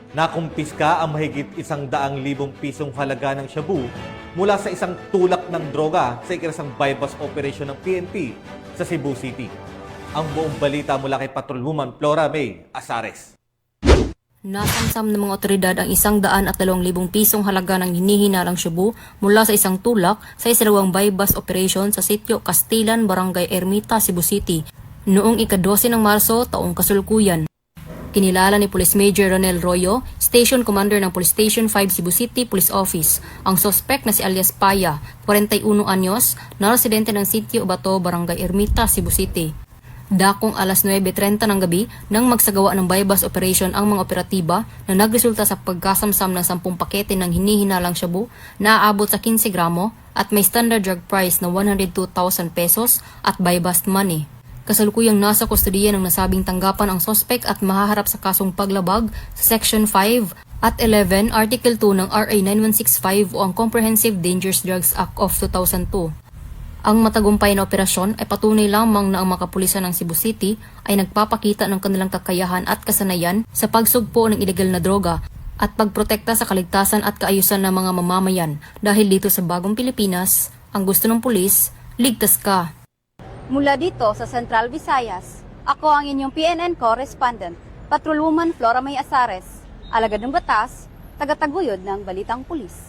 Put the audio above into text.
Nakumpiska ang mahigit 100,000 pisong halaga ng shabu mula sa isang tulak ng droga sa ikinasang bypass operation ng PNP sa Cebu City. Ang buong balita mula kay Patrolwoman Flora May Azares. Nasamsam ng mga otoridad ang 102,000 pisong halaga ng hinihinalang shabu mula sa isang tulak sa isalawang bypass operation sa sitio Castilan, Barangay Ermita, Cebu City noong ika-12 ng Marso taong kasalukuyan. Kinilala ni Police Major Ronel Royo, Station Commander ng Police Station 5 Cebu City Police Office, ang sospek na si alias Paya, 41 anyos, na residente ng sitio Bato, Barangay Ermita, Cebu City. Dakong alas 9:30 ng gabi nang magsagawa ng bypass operation ang mga operatiba na nagresulta sa pagkasamsam ng 10 pakete ng hinihinalang shabu na aabot sa 15 gramo at may standard drug price na 102,000 pesos at bypass money. Kasalukuyang nasa kustodiya ng nasabing tanggapan ang sospek at mahaharap sa kasong paglabag sa Section 5 at 11 Article 2 ng RA 9165 o ang Comprehensive Dangerous Drugs Act of 2002. Ang matagumpay na operasyon ay patunay lamang na ang mga kapulisan ng Cebu City ay nagpapakita ng kanilang kakayahan at kasanayan sa pagsugpo ng ilegal na droga at pagprotekta sa kaligtasan at kaayusan ng mga mamamayan dahil dito sa bagong Pilipinas, ang gusto ng pulis, ligtas ka. Mula dito sa Central Visayas, ako ang inyong PNN correspondent, Patrolwoman Flora May Azares, alagad ng batas, tagataguyod ng Balitang Pulis.